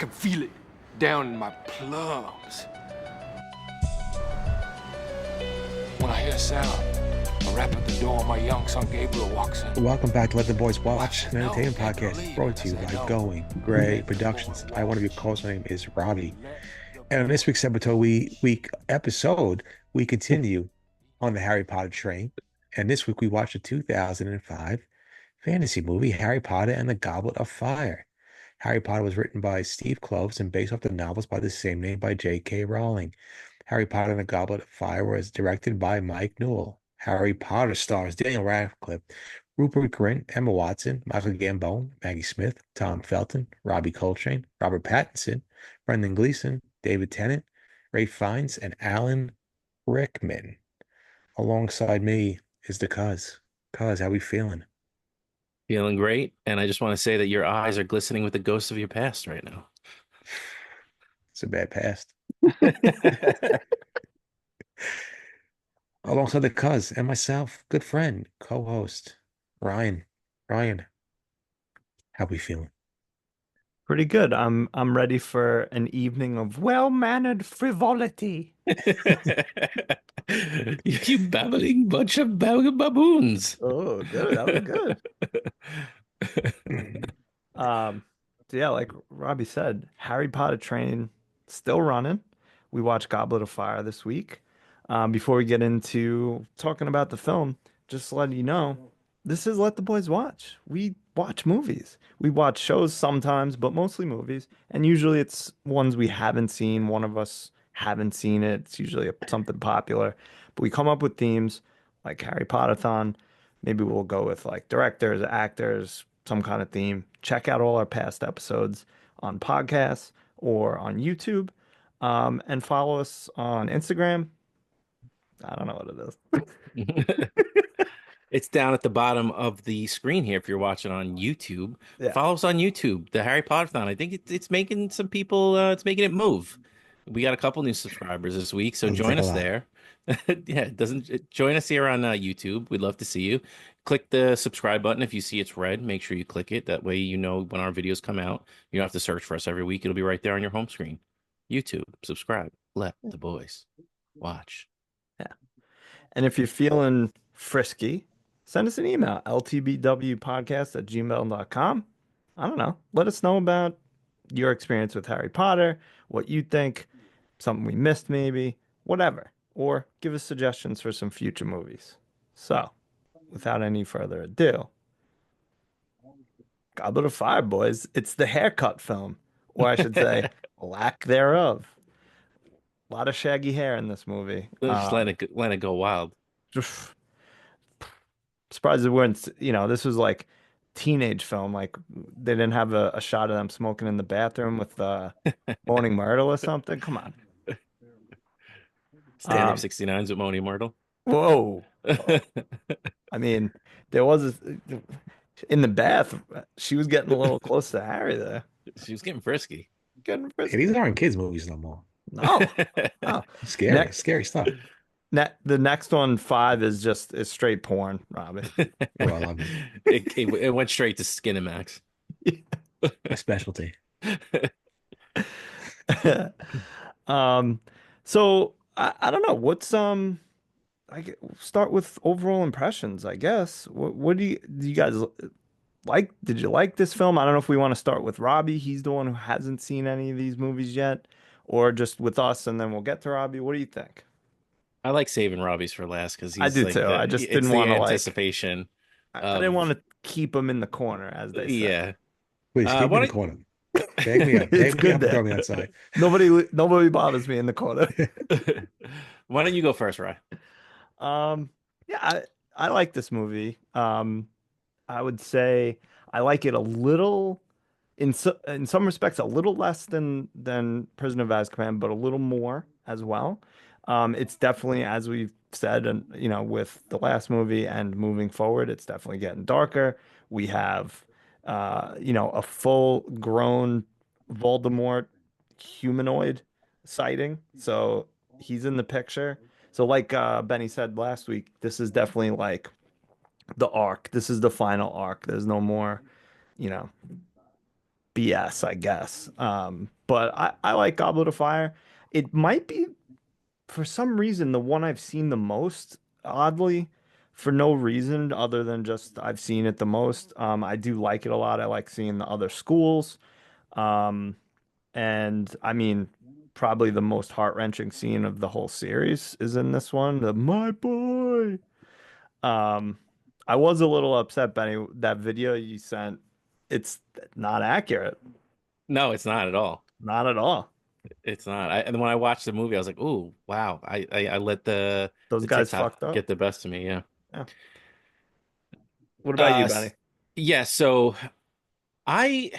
can feel it down in my plums. When I hear a sound, a rap at the door, my young son Gabriel walks in. Welcome back to Let the Boys Watch, an entertainment podcast brought to you by Going Gray Productions. One of your co-hosts. My name is Robbie. And on this week's episode, we continue on the Harry Potter train. And this week we watched the 2005 fantasy movie, Harry Potter and the Goblet of Fire. Harry Potter was written by Steve Kloves and based off the novels by the same name by J.K. Rowling. Harry Potter and the Goblet of Fire was directed by Mike Newell. Harry Potter stars Daniel Radcliffe, Rupert Grint, Emma Watson, Michael Gambon, Maggie Smith, Tom Felton, Robbie Coltrane, Robert Pattinson, Brendan Gleeson, David Tennant, Ray Fiennes, and Alan Rickman. Alongside me is the Cuz. Cuz, how we feeling? Feeling great. And I just want to say that your eyes are glistening with the ghosts of your past right now. It's a bad past. Alongside the Cuz and myself, good friend, co-host, Ryan. Ryan, how we feeling? Pretty good. I'm ready for an evening of well-mannered frivolity. You babbling bunch of baboons. Oh, good. That was good. So yeah, like Robbie said, Harry Potter train still running. We watched Goblet of Fire this week. Before we get into talking about the film, just letting you know, this is Let the Boys Watch. We watch movies. We watch shows sometimes, but mostly movies. And usually it's ones we haven't seen. One of us haven't seen it. It's usually something popular. But we come up with themes like Harry Potter-thon. Maybe we'll go with like directors, actors, some kind of theme. Check out all our past episodes on podcasts or on YouTube. And follow us on Instagram. I don't know what it is. It's down at the bottom of the screen here if you're watching on YouTube. Yeah. Follow us on YouTube, the Harry Potter-thon. I think it's making some people, it's making it move. We got a couple new subscribers this week, so join us there. Yeah, join us here on YouTube. We'd love to see you. Click the subscribe button if you see it's red. Make sure you click it. That way you know when our videos come out. You don't have to search for us every week. It'll be right there on your home screen. YouTube, subscribe. Let the boys watch. Yeah. And if you're feeling frisky, send us an email, ltbwpodcast@gmail.com. I don't know. Let us know about your experience with Harry Potter, what you think, something we missed maybe, whatever. Or give us suggestions for some future movies. So, without any further ado, Goblet of Fire, boys. It's the haircut film, or I should say, lack thereof. A lot of shaggy hair in this movie. Just let it go wild. Surprised it weren't, this was like teenage film. Like they didn't have a shot of them smoking in the bathroom with Moaning Myrtle or something. Come on. Stand-up 69s with Moni Myrtle. Whoa. I mean, there was in the bath, she was getting a little close to Harry there. She was getting frisky. Hey, these aren't kids' movies no more. No. Scary stuff. The next one, 5, is straight porn, Robbie. Well, I love it. It went straight to Skinamax. My specialty. So I don't know. What's start with overall impressions, I guess. What do you guys like? Did you like this film? I don't know if we want to start with Robbie. He's the one who hasn't seen any of these movies yet, or just with us, and then we'll get to Robbie. What do you think? I like saving Robbie's for last because I do too. I just didn't want to anticipation. I didn't want to keep him in the corner, as they say. Yeah. Please keep me in the corner. Bag me up. It's Bag me good up and throw me outside. Nobody bothers me in the corner. Why don't you go first, Ryan? Yeah, I like this movie. I would say I like it a little, in some respects, a little less than Prisoner of Azkaban, but a little more as well. It's definitely, as we've said, and with the last movie and moving forward, it's definitely getting darker. We have, a full-grown Voldemort humanoid sighting, so he's in the picture. So, like Benny said last week, this is definitely like the arc. This is the final arc. There's no more, BS, I guess. But I like Goblet of Fire. It might be for some reason the one I've seen the most, oddly, for no reason other than just I've seen it the most. I do like it a lot. I like seeing the other schools. Um, and I mean, probably the most heart-wrenching scene of the whole series is in this one, the my boy. Um, I was a little upset, Benny, that video you sent, it's not accurate. No, it's not at all. Not at all. It's not. And when I watched the movie, I was like, "Ooh, wow!" I let Those the guys TikTok fucked up. get the best of me. Yeah. Yeah. What about Uh, you, Benny? s- yeah. So I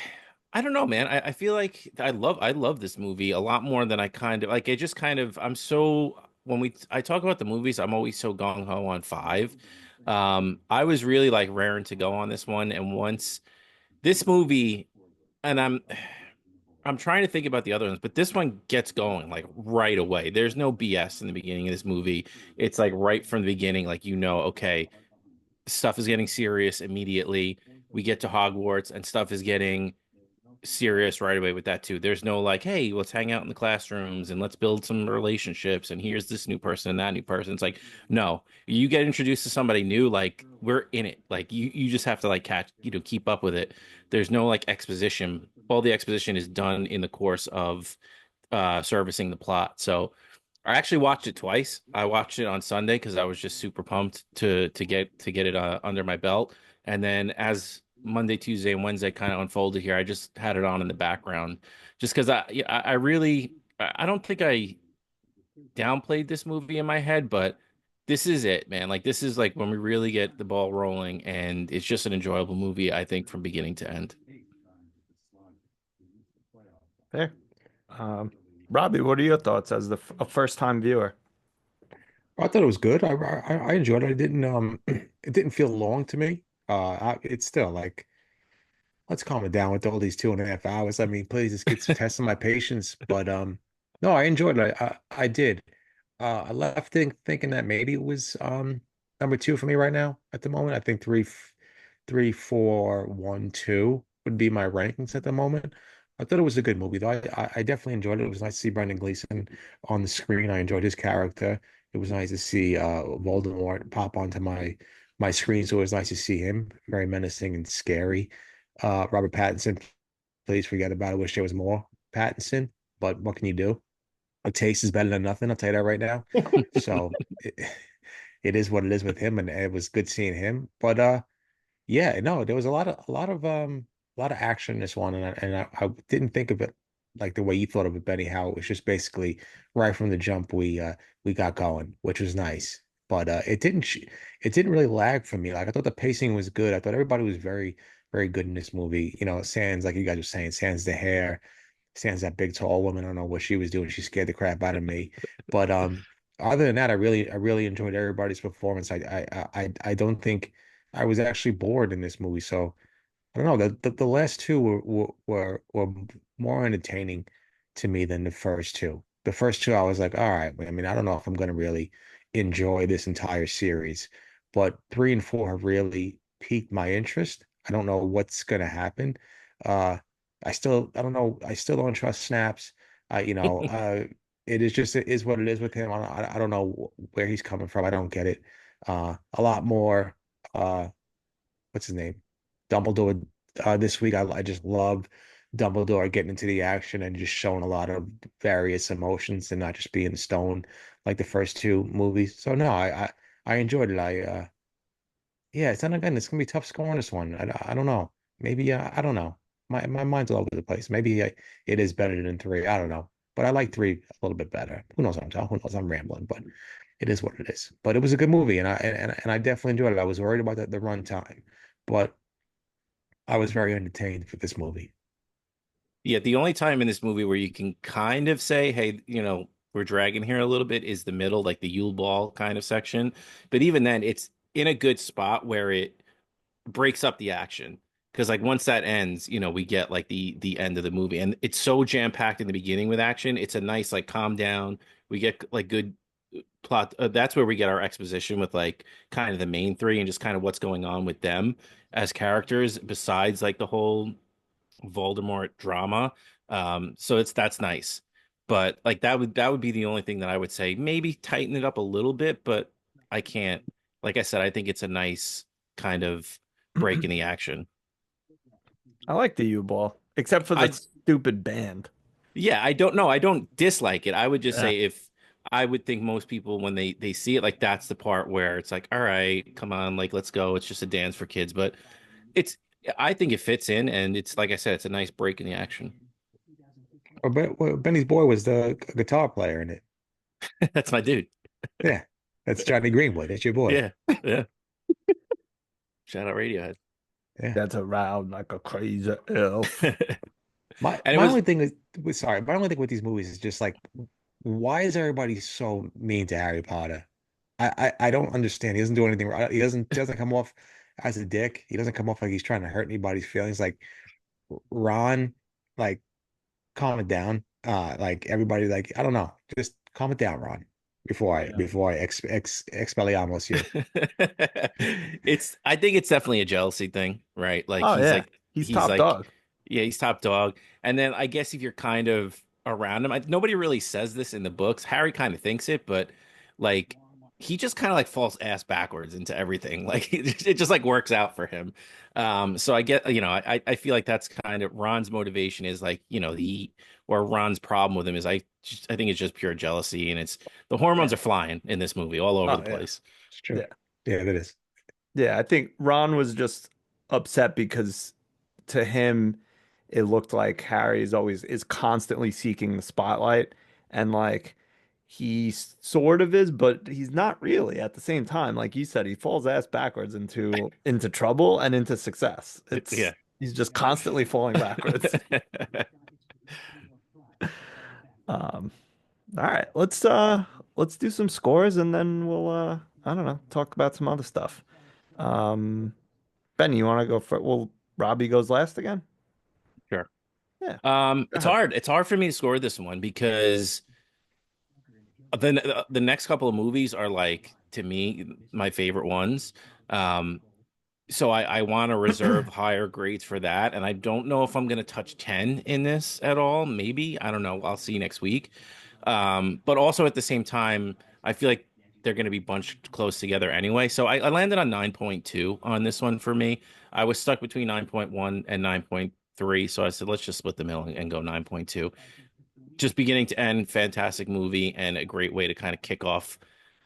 I don't know, man. I feel like I love this movie a lot more than I kind of like. It just kind of I'm so when I talk about the movies, I'm always so gung ho on five. I was really like raring to go on this one, and once this movie, and I'm trying to think about the other ones, but this one gets going like right away. There's no BS in the beginning of this movie. It's like right from the beginning, like okay, stuff is getting serious immediately. We get to Hogwarts and stuff is getting serious right away with that too. There's no like, hey, let's hang out in the classrooms and let's build some relationships and here's this new person and that new person. It's like, no, you get introduced to somebody new, like we're in it. Like you just have to like keep up with it. There's no like exposition. All the exposition is done in the course of servicing the plot. So I actually watched it twice. I watched it on Sunday because I was just super pumped to get it under my belt. And then as Monday, Tuesday, and Wednesday kind of unfolded here, I just had it on in the background, just because I really I don't think I downplayed this movie in my head, but this is it, man. Like this is like when we really get the ball rolling, and it's just an enjoyable movie, I think, from beginning to end. There. Robbie, what are your thoughts as a first-time viewer? I thought it was good. I enjoyed it. I didn't it didn't feel long to me. It's still like let's calm it down with all these 2.5 hours. I mean, please, this gets testing my patience. But no, I enjoyed it. I did. I left thinking that maybe it was number two for me right now at the moment. I think three, four, one, two would be my rankings at the moment. I thought it was a good movie though. I definitely enjoyed it. It was nice to see Brendan Gleeson on the screen. I enjoyed his character. It was nice to see Voldemort pop onto my screen. So it was nice to see him. Very menacing and scary. Robert Pattinson, please forget about it. Wish there was more Pattinson, but what can you do? A taste is better than nothing. I'll tell you that right now. So it is what it is with him, and it was good seeing him. But yeah, no, there was a lot of action in this one, and I didn't think of it like the way you thought of it, Benny. How it was just basically right from the jump we got going, which was nice. But it didn't really lag for me. Like I thought the pacing was good. I thought everybody was very good in this movie. You know, Sans, like you guys were saying, Sans the hair, Sans that big tall woman. I don't know what she was doing. She scared the crap out of me. But other than that, I really enjoyed everybody's performance. I don't think I was actually bored in this movie. So I don't know. The last two were more entertaining to me than the first two. The first two, I was like, all right. I mean, I don't know if I'm going to really enjoy this entire series, but three and four have really piqued my interest. I don't know what's going to happen. Uh, I don't know. I still don't trust Snaps. You know, it is just it is what it is with him. I don't know where he's coming from. I don't get it. A lot more. What's his name? Dumbledore this week. I just love Dumbledore getting into the action and just showing a lot of various emotions and not just being stone like the first two movies. So no, I enjoyed it. Yeah, it's not again. It's gonna be tough scoring this one. I don't know. Maybe I don't know. My mind's all over the place. Maybe it is better than three. I don't know. But I like three a little bit better. Who knows what I'm talking? Who knows? I'm rambling, but it is what it is. But it was a good movie, and I definitely enjoyed it. I was worried about the run time, but I was very entertained for this movie. Yeah, the only time in this movie where you can kind of say, hey, we're dragging here a little bit is the middle, like the Yule Ball kind of section. But even then, it's in a good spot where it breaks up the action. Because like once that ends, we get like the end of the movie. And it's so jam-packed in the beginning with action. It's a nice like calm down. We get like good plot. That's where we get our exposition with like kind of the main three and just kind of what's going on with them as characters, besides like the whole Voldemort drama. So that's nice. But like that would be the only thing that I would say. Maybe tighten it up a little bit, but I can't. Like I said, I think it's a nice kind of break in the action. I like the U-Ball, except for the I stupid band. Yeah, I don't know. I don't dislike it. I would just Yeah. say if I would think most people when they see it, like that's the part where it's like, all right, come on, like let's go. It's just a dance for kids, but it's I think it fits in, and it's like I said, it's a nice break in the action. Well, Benny's boy was the guitar player in it. That's my dude. Yeah, that's Johnny Greenwood. That's your boy. Yeah, yeah. Shout out Radiohead. Yeah. That's around like a crazy elf. My And it my was only thing is, sorry, my only thing with these movies is just like, why is everybody so mean to Harry Potter? I don't understand. He doesn't do anything right. He doesn't come off as a dick. He doesn't come off like he's trying to hurt anybody's feelings. Like Ron, like calm it down. Like everybody, like I don't know, just calm it down, Ron, Yeah. before I expelliarmus you. it's I think it's definitely a jealousy thing, right? Like Oh yeah, he's he's top like dog. yeah, he's top dog. And then I guess if you're kind of around him, nobody really says this in the books. Harry kind of thinks it, but like he just kind of like falls ass backwards into everything. Like it just like works out for him. So I get, I feel like that's kind of Ron's motivation is like, or Ron's problem with him is I think it's just pure jealousy, and it's the hormones Yeah. are flying in this movie all over Oh the yeah. place. It's true. Yeah. Yeah, it is. Yeah. I think Ron was just upset because to him it looked like Harry is constantly seeking the spotlight, and like he sort of is, but he's not really at the same time. Like you said, he falls ass backwards into trouble and into success. Yeah. He's just constantly falling backwards. Um, all right, let's do some scores and then we'll I don't know, talk about some other stuff. Um, Ben, you want to go for Well, Robbie goes last again? Sure. Yeah, go It's ahead. hard. It's hard for me to score this one because the next couple of movies are like to me my favorite ones. Um, so I want to reserve higher grades for that, and I don't know if I'm going to touch 10 in this at all. Maybe I don't know. I'll see next week. But also at the same time, I feel like they're going to be bunched close together anyway. So I landed on 9.2 on this one for me. I was stuck between 9.1 and 9.3, so I said let's just split the middle and go 9.2. Just beginning to end, fantastic movie and a great way to kind of kick off.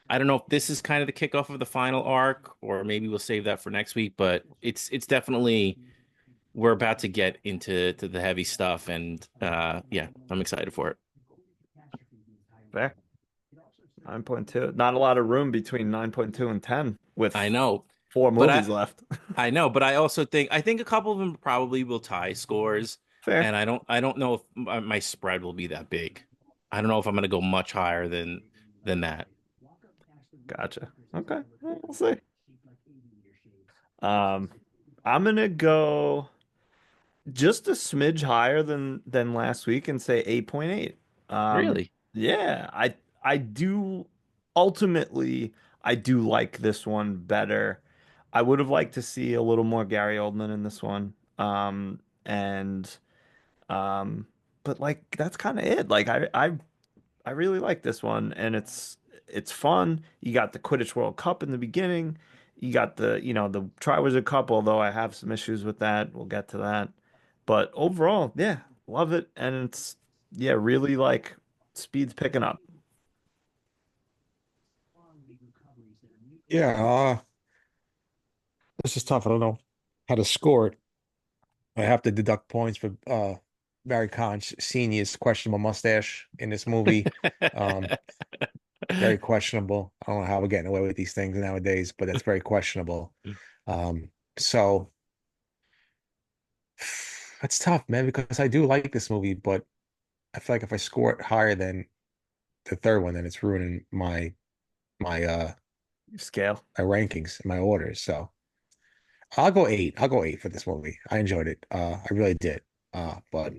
I don't know if this is kind of the kickoff of the final arc, or maybe we'll save that for next week. But it's definitely we're about to get into the heavy stuff, and yeah, I'm excited for it. Fair. 9.2. Not a lot of room between 9.2 and 10 I with know, four but movies left. I know, but I also think a couple of them probably will tie scores, Fair. and I don't know if my spread will be that big. I don't know if I'm going to go much higher than that. Gotcha. Okay. Well, we'll see. Um, I'm gonna go just a smidge higher than last week and say 8.8. Really? Yeah, I do ultimately I do like this one better. I would have liked to see a little more Gary Oldman in this one. And um but like that's kind of it. Like I really like this one, and it's fun. You got the Quidditch World Cup in the beginning. You got the Triwizard Cup, although I have some issues with that. We'll get to that. But overall, yeah, love it. And it's yeah, really like speed's picking up. Yeah, this is tough. I don't know how to score it. I have to deduct points for Barry Conch Senior's questionable mustache in this movie. Um, very questionable. I don't know how we're getting away with these things nowadays, but that's very questionable. So that's tough, man, because I do like this movie, but I feel like if I score it higher than the third one, then it's ruining my Scale. my rankings and my orders. So I'll go eight. I'll go eight for this movie. I enjoyed it. I really did. But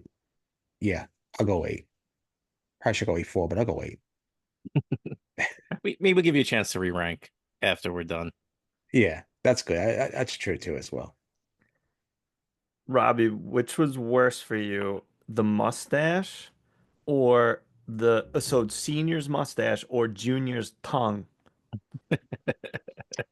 yeah, I'll go eight. Probably should go 8.4, but I'll go eight. Maybe we'll give you a chance to re-rank after we're done. Yeah, that's good. That's true too as well. Robbie, which was worse for you, the mustache or senior's mustache or junior's tongue?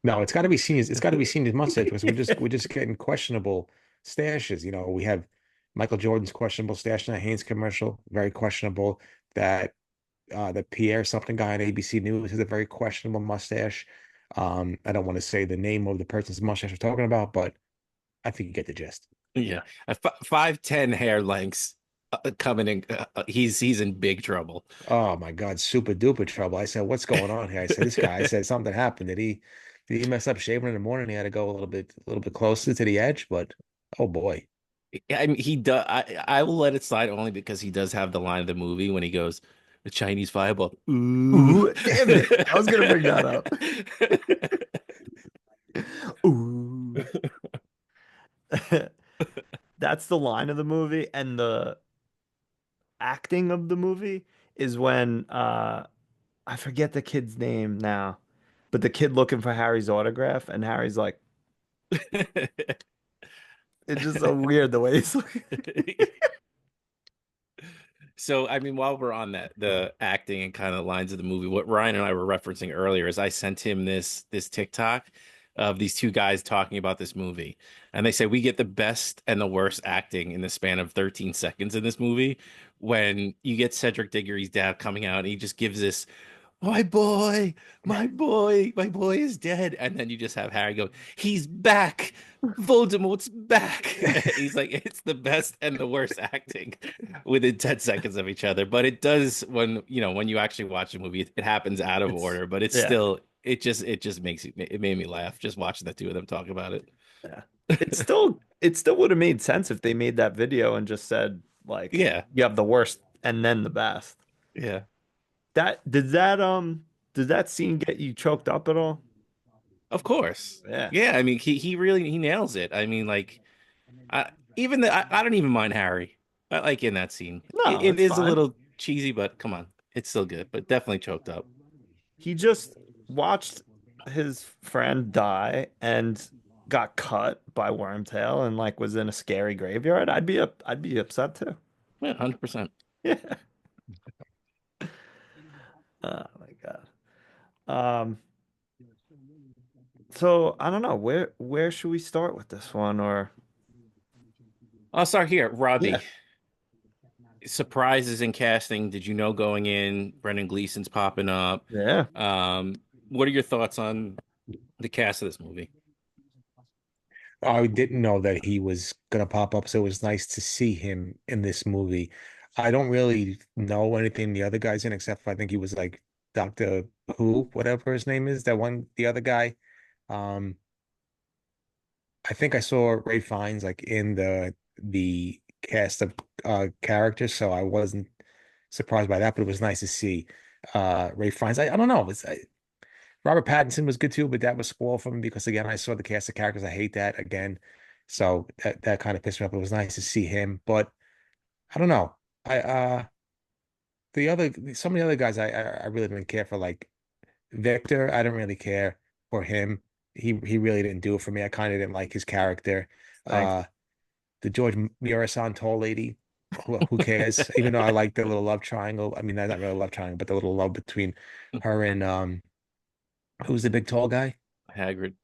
No, it's got to be seniors. It's got to be seniors mustache because we're just getting questionable stashes. We have Michael Jordan's questionable stash in a Hanes commercial, very questionable. That the Pierre something guy on ABC News has a very questionable mustache. I don't want to say the name of the person's mustache we're talking about, but I think you get the gist. Yeah, 5'10" hair lengths coming in. He's in big trouble. Oh my God, super duper trouble. I said, what's going on here? I said, this guy, I said something happened. Did he mess up shaving in the morning? He had to go a little bit closer to the edge, but oh boy. I mean, he does. I will let it slide only because he does have the line of the movie when he goes, "The Chinese fireball." Ooh, Ooh, damn it. I was gonna bring that up. Ooh. That's the line of the movie, and the acting of the movie is when I forget the kid's name now, but the kid looking for Harry's autograph, and Harry's like, it's just so weird the way he's looking. So, I mean, while we're on that, the acting and kind of lines of the movie, what Ryan and I were referencing earlier is I sent him this TikTok of these two guys talking about this movie. And they say we get the best and the worst acting in the span of 13 seconds in this movie when you get Cedric Diggory's dad coming out and he just gives this, my boy, my boy is dead. And then you just have Harry go, he's back. Voldemort's back. He's like, it's the best and the worst acting within 10 seconds of each other. But it does when you actually watch the movie, it happens out of order, but it's Yeah. still it just it made me laugh just watching the two of them talk about it. Yeah. It still would have made sense if they made that video and just said like Yeah. you have the worst and then the best. Yeah. Did that scene get you choked up at all? Of course. Yeah. Yeah. I mean, he really he nails it. I mean, like I don't even mind Harry. I like in that scene. It, No, it it's is a fine. little cheesy, but come on, it's still good. But definitely choked up. He just watched his friend die and got cut by Wormtail and like was in a scary graveyard. I'd be upset too. Yeah, 100%. Yeah. Oh my God. Um, so I don't know where should we start with this one or I'll start here. yeah. Robbie, surprises in casting. Did you know going in Brendan Gleeson's popping up? Yeah. Um, what are your thoughts on the cast of this movie? I didn't know that he was gonna pop up, so it was nice to see him in this movie. I don't really know anything the other guys in except for I think he was like Doctor Who, whatever his name is, the other guy. Um, I think I saw Ray Fiennes like in the cast of characters, so I wasn't surprised by that, but it was nice to see Ray Fiennes. I don't know. Robert Pattinson was good too, but that was Spall for me because again, I saw the cast of characters. I hate that again. So that kind of pissed me off. It was nice to see him, but I don't know. I some of the other guys I really didn't care for, like Victor. I didn't really care for him. He really didn't do it for me. I kind of didn't like his character. Thanks. Uh the George Murasan tall lady. Who cares? Even though I like the little love triangle. I mean, not really love triangle, but the little love between her and who's the big tall guy? Hagrid.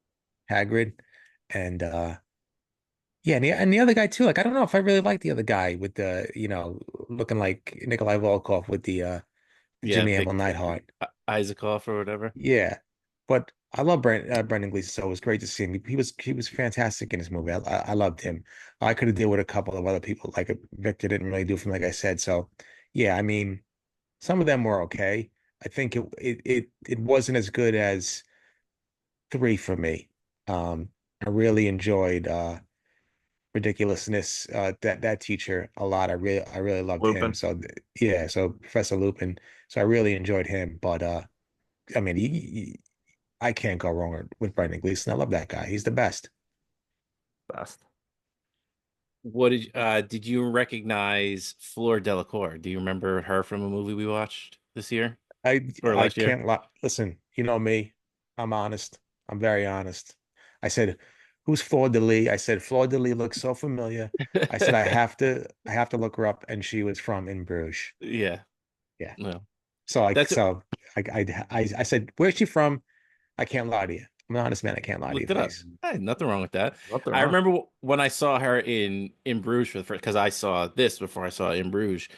Hagrid. And yeah, and the other guy too. Like I don't know if I really like the other guy with the, looking like Nikolai Volkov with the Yeah, Jimmy Vic Hamill Nightheart. Isaacoff or whatever. Yeah. But I love Brendan Gleeson, so it was great to see him. He was fantastic in this movie. I loved him. I could have dealt with a couple of other people, like Victor didn't really do for me, like I said. So yeah, I mean, some of them were okay. I think it wasn't as good as three for me. I really enjoyed ridiculousness that teacher a lot. I really loved him. Lupin. So yeah, so Professor Lupin. So I really enjoyed him. But I mean, I can't go wrong with Brendan Gleeson. I love that guy. He's the best. Best. What did you recognize Fleur Delacour? Do you remember her from a movie we watched this year or I last year? can't lie. Listen, you know me. I'm honest. I'm very honest. I said, who's Fleur de Lis? I said Fleur de Lis looks so familiar. I said I have to look her up, and she was from In Bruges. Yeah. Yeah. No. So like That's so I said, where's she from? I can't lie to you. I'm an honest man. I can't lie to your looked it up. face. Hey, nothing wrong with that. Nothing I wrong. remember when I saw her in Bruges for the first, because I saw this before I saw In Bruges.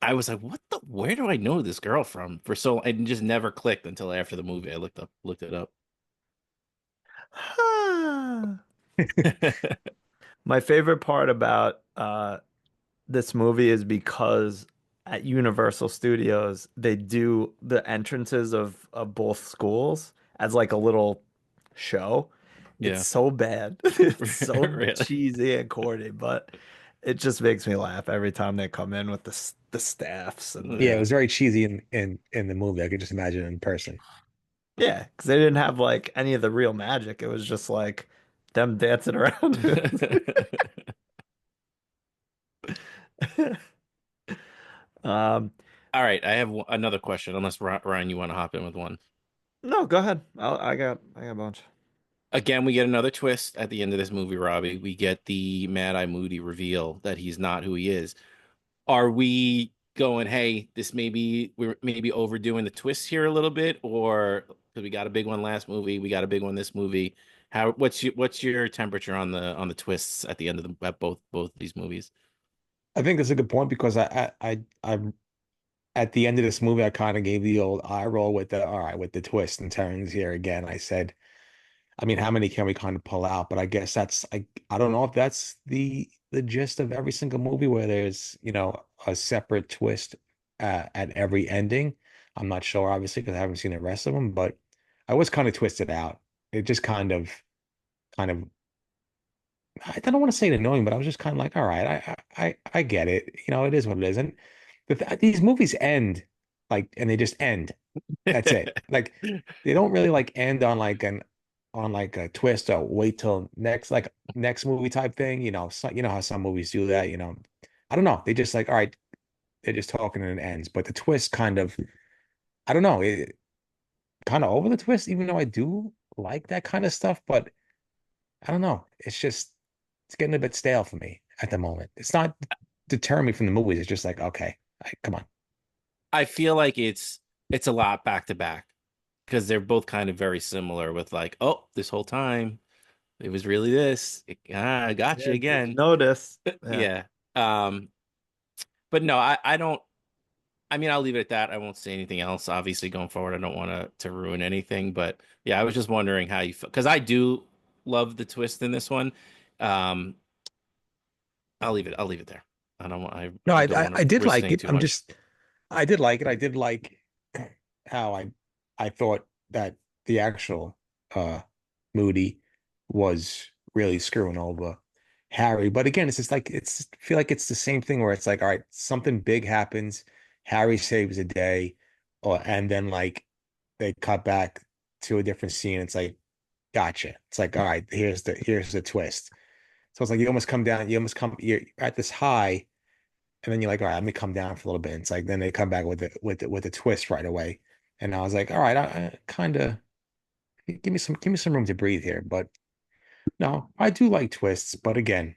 I was like, where do I know this girl from? For so, and just never clicked until after the movie. I looked it up. My favorite part about this movie is because at Universal Studios they do the entrances of both schools as like a little show. It's Yeah. so bad. It's so Really. cheesy and corny, but it just makes me laugh every time they come in with the staffs and Yeah, it Yeah. was very cheesy in the movie. I could just imagine it in person. yeah, because they didn't have like any of the real magic. It was just like them dancing around. Um, All right, I have another question. Unless Ryan, you want to hop in with one. no, go ahead. I got a bunch. Again, we get another twist at the end of this movie, Robbie. We get the Mad Eye Moody reveal that he's not who he is. Are we going, hey, this maybe we're maybe overdoing the twist here a little bit, or because we got a big one last movie, we got a big one this movie. What's your temperature on the twists at the end of at both of these movies? I think that's a good point because I at the end of this movie I kind of gave the old eye roll with the all right with the twists and turns here again. I said, I mean, how many can we kind of pull out? But I guess that's I don't know if that's the gist of every single movie where there's, a separate twist at every ending. I'm not sure, obviously, because I haven't seen the rest of them, but I was kind of twisted out. It just kind of, I don't want to say it annoying, but I was just kind of like, all right, I get it. It is what it is. And these movies end and they just end. That's it. Like they don't really like end on like a twist or wait till next movie type thing. You know how some movies do that. I don't know. They just like, all right, they're just talking and it ends. But the twist kind of, I don't know, kind of over the twist, even though I do like that kind of stuff. But I don't know. It's getting a bit stale for me at the moment. It's not deterring me from the movies. It's just like, okay, come on. I feel like it's a lot back to back because they're both kind of very similar with like, oh, this whole time it was really this. I got you Yeah, did you again. notice? Yeah. Yeah. Um, but no, I don't. I mean, I'll leave it at that. I won't say anything else. Obviously, going forward, I don't want to ruin anything. But yeah, I was just wondering how you feel because I do love the twist in this one. Um, I'll leave it there. No, I I, don't I want to I did risk like saying it. too much. I did like it. I did like how I thought that the actual Moody was really screwing over Harry. But again, it's just like I feel like it's the same thing where it's like, all right, something big happens, Harry saves a day, and then like they cut back to a different scene. It's like, gotcha. It's like, all right, here's the twist. So it's like you almost come you're at this high. And then you're like, all right, let me come down for a little bit. It's like then they come back with the twist right away. And I was like, all right, I kind of give me some room to breathe here. But no, I do like twists. But again,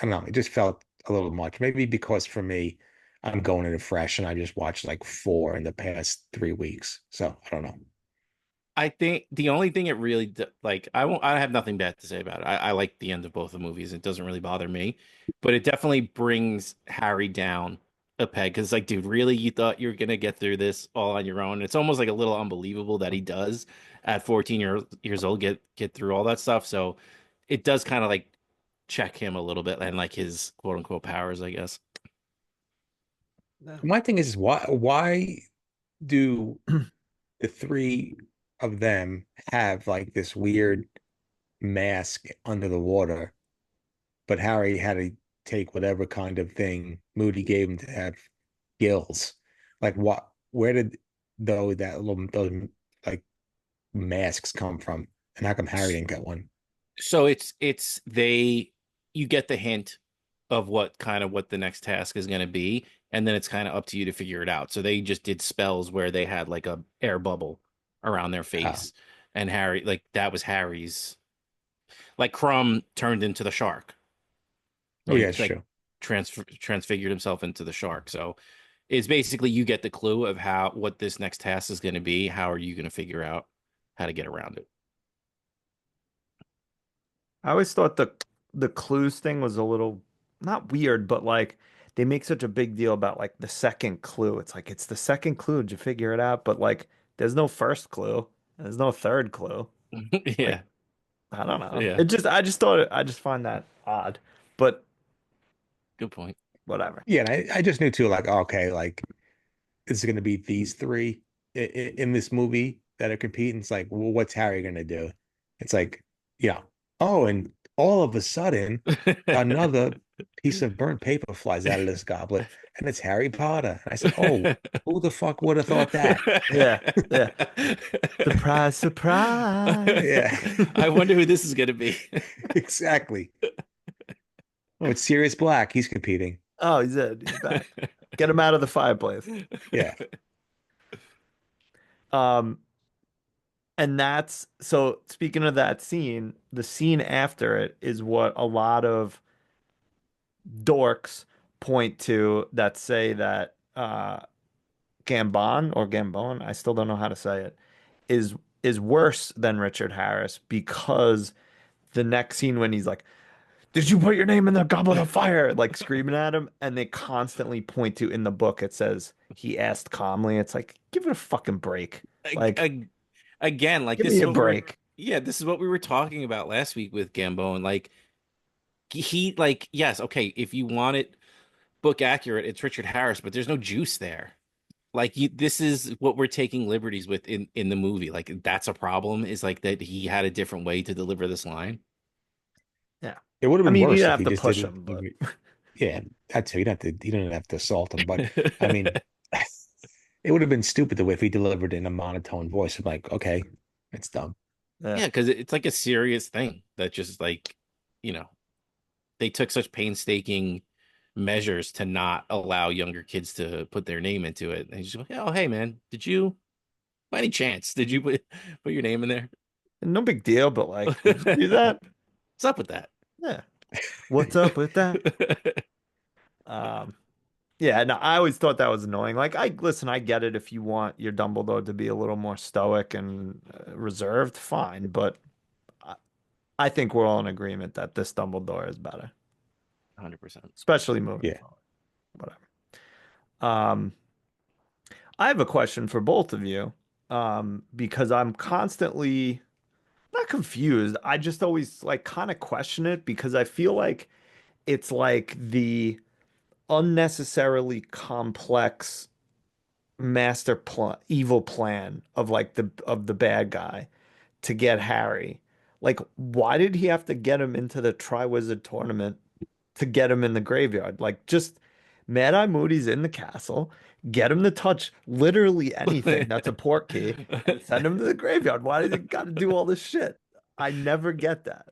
I don't know, it just felt a little much. Maybe because for me, I'm going into fresh and I just watched like four in the past 3 weeks. So I don't know. I think the only thing it really like I have nothing bad to say about it. I like the end of both the movies. It doesn't really bother me, but it definitely brings Harry down a peg because like, dude, really, you thought you were gonna get through this all on your own? It's almost like a little unbelievable that he does at 14 years old get through all that stuff. So it does kind of like check him a little bit and like his quote unquote powers, I guess. Yeah. My thing is why do the three of them have like this weird mask under the water, but Harry had to take whatever kind of thing Moody gave him to have gills. Like what? Where did those like masks come from? And how come Harry didn't get one? So it's they you get the hint of what the next task is going to be, and then it's kind of up to you to figure it out. So they just did spells where they had like a air bubble around their Oh, face, and Harry like that was Harry's Like Crumb turned into the shark. Oh yeah, Like it's true. transfigured himself into the shark. So it's basically you get the clue of what this next task is going to be. How are you going to figure out how to get around it? I always thought the clues thing was a little not weird, but like they make such a big deal about like the second clue. It's like it's the second clue. Did you figure it out? But like there's no first clue. There's no third clue. Like Yeah, I don't know. yeah, I just find that odd. But good point. whatever. Yeah, and I just knew too, like, okay, like is it going to be these three in this movie that are competing? It's like, well, what's Harry going to do? It's like, yeah. Oh, and all of a sudden, another piece of burnt paper flies out of this goblet, and it's Harry Potter. And I said, oh, who the fuck would have thought that? Yeah, yeah. Surprise, surprise. Yeah, I wonder who this is going to be. exactly. Oh, it's Sirius Black. He's competing. Oh, he's in. He's back. Get him out of the fireplace. Yeah. Um, and that's so speaking of that scene, the scene after it is what a lot of dorks point to that say that Gambon or Gambon, I still don't know how to say it, is is worse than Richard Harris because the next scene when he's like, "Did you put your name in the Goblet of Fire?" like screaming at him, and they constantly point to in the book it says he asked calmly. It's like, give it a fucking break. Like, Again, like give this me is a what break. yeah, this is what we were talking about last week with Gambon. Like like, yes, okay, if you want it book accurate, it's Richard Harris, but there's no juice there. Like this is what we're taking liberties with in the movie. Like that's a problem. Is like that he had a different way to deliver this line. Yeah. It would have I been mean, you worse if have he to just push didn't. him, but Yeah, that's you don't have to. You don't have to assault him, but I mean, it would have been stupid the way if he delivered in a monotone voice. I'm like, okay, it's dumb. yeah. Yeah, because it's like a serious thing that just like, you know, they took such painstaking measures to not allow younger kids to put their name into it. And he's just like, oh, hey, man, did you, by any chance, did you put your name in there? No big deal, but like, did you do that? What's up with that? Yeah. What's up with that? Um, yeah, no, I always thought that was annoying. Like, I listen, I get it if you want your Dumbledore to be a little more stoic and reserved, fine. But I, I think we're all in agreement that this Dumbledore is better, 100%. especially moving Yeah. forward. Whatever. Um, I have a question for both of you, because I'm constantly not confused. I just always like kind of question it because I feel like it's like the unnecessarily complex master plan, evil plan of like the bad guy to get Harry. Like, why did he have to get him into the Triwizard tournament to get him in the graveyard? Like, just Mad Eye Moody's in the castle, get him to touch literally anything that's a port key, and send him to the graveyard. Why does he got to do all this shit? I never get that.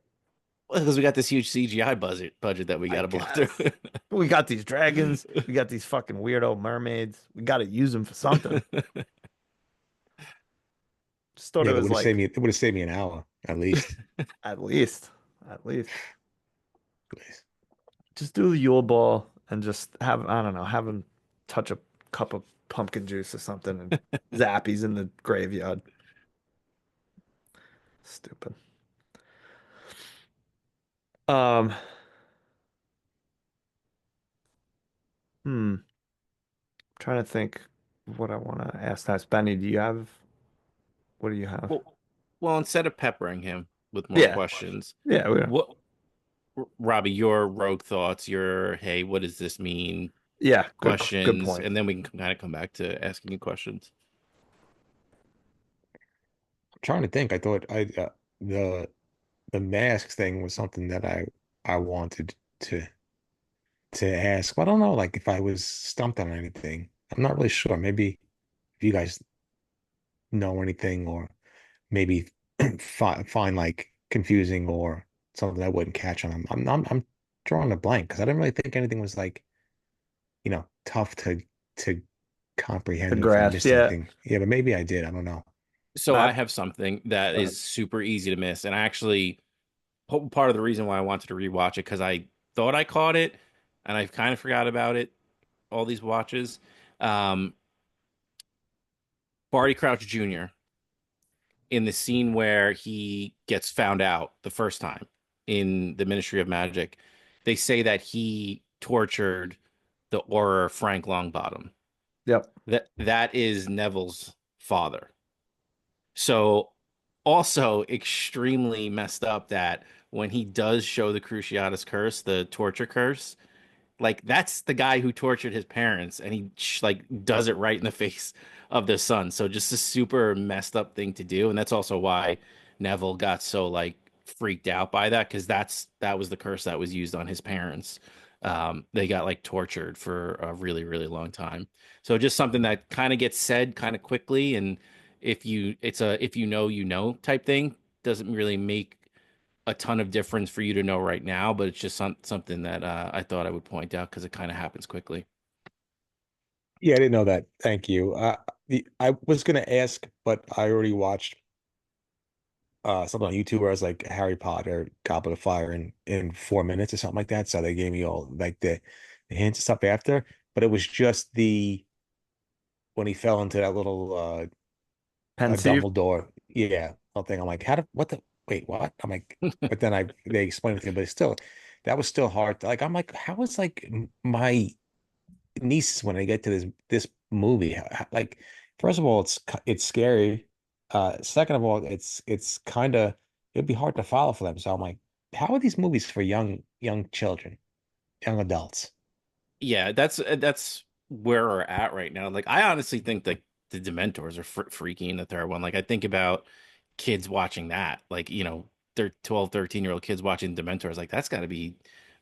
Well, because we got this huge CGI budget that we got I to blow guess. through. We got these dragons. We got these fucking weirdo mermaids. We got to use them for something. Just thought Yeah, it but was like, it would have saved me an hour at least. at least, at least, just do the Yule Ball and just have, I don't know, have him touch a cup of pumpkin juice or something and zap, he's in the graveyard. Stupid. Um, hmm. Trying to think what I want to ask next. Benny, what do you have? well, well, instead of peppering him with more Yeah. questions, Yeah. what, Robbie, your rogue thoughts, your hey, what does this mean? Yeah. Good Questions, point. and then we can kind of come back to asking you questions. I'm trying to think. I thought the the mask thing was something that I wanted to ask. But I don't know, like if I was stumped on anything. I'm not really sure. Maybe if you guys know anything, or maybe find like confusing or something I wouldn't catch on. I'm drawing a blank because I didn't really think anything was like, tough to The comprehend or if I grass. missed Yeah. anything. Yeah, but maybe I did. I don't know. So I Matt? have something that Go ahead. is super easy to miss, and I actually part of the reason why I wanted to rewatch it because I thought I caught it and I kind of forgot about it all these watches. Um, Barty Crouch Jr. in the scene where he gets found out the first time in the Ministry of Magic, they say that he tortured the Auror Frank Longbottom. Yep. That is Neville's father. So also extremely messed up that when he does show the Cruciatus curse, the torture curse, like that's the guy who tortured his parents, and he like does it right in the face of the son. So just a super messed up thing to do, and that's also why Neville got so like freaked out by that because that was the curse that was used on his parents. They got like tortured for a really really long time. So just something that kind of gets said kind of quickly, and if you know type thing, doesn't really make a ton of difference for you to know right now, but it's just something that I thought I would point out because it kind of happens quickly. Yeah, I didn't know that. Thank you. I was gonna ask, but I already watched something on YouTube where I was like Harry Potter, Goblet of Fire in 4 minutes or something like that. So they gave me all like the hints and stuff after, but it was just the when he fell into that little a Pensieve. Dumbledore, yeah, whole thing. I'm like, how did what the wait, what? I'm like, but then they explained it to me, but it's still that was still hard. Like I'm like, how is like my nieces when I get to this movie? Like, first of all, it's scary. Second of all, it's kind of it'd be hard to follow for them. So I'm like, how are these movies for young children, young adults? Yeah, that's where we're at right now. Like, I honestly think that the Dementors are freaky in the third one. Like, I think about kids watching that, like, they're 12, 13-year-old kids watching Dementors. Like, that's got to be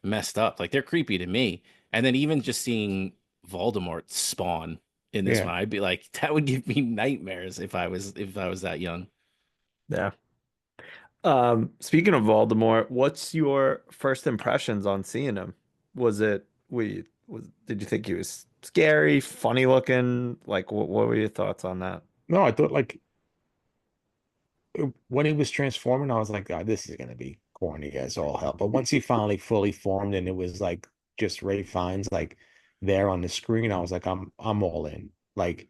messed up. Like, they're creepy to me. And then even just seeing Voldemort spawn in this Yeah. one, I'd be like, that would give me nightmares if I was that young. Yeah. Speaking of Voldemort, what's your first impressions on seeing him? Was it did you think he was scary, funny looking? Like what were your thoughts on that? No, I thought like when he was transforming, I was like, God, this is gonna be corny as all hell. But once he finally fully formed and it was like just Ray Fiennes like there on the screen, I was like, I'm all in. Like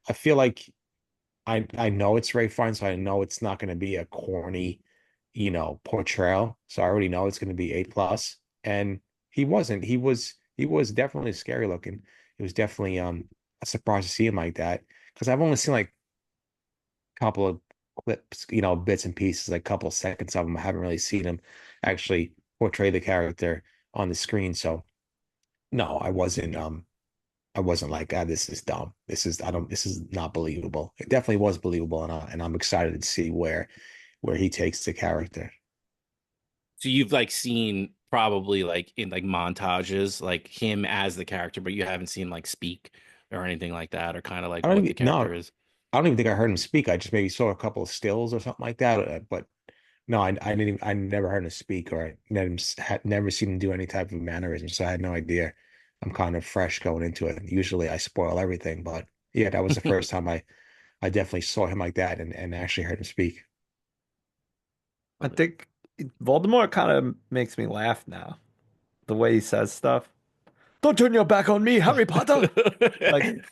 I feel like I know it's Ray Fiennes, so I know it's not gonna be a corny, portrayal. So I already know it's gonna be A plus. And he wasn't. He was definitely scary looking. It was definitely a surprise to see him like that. Because I've only seen like couple of clips, bits and pieces, like a couple of seconds of them. I haven't really seen him actually portray the character on the screen. So no, I wasn't like, this is dumb. This is not believable. It definitely was believable, and I'm excited to see where he takes the character. So you've like seen probably like in like montages like him as the character, but you haven't seen like speak or anything like that, or kind of like I don't what the even no, character is. I don't even think I heard him speak. I just maybe saw a couple of stills or something like that. But no, I didn't even, I never heard him speak or I had never seen him do any type of mannerism, so I had no idea. I'm kind of fresh going into it. Usually I spoil everything, but yeah, that was the first time I definitely saw him like that and actually heard him speak. I think Voldemort kind of makes me laugh now. The way he says stuff. Don't turn your back on me, Harry Potter. Like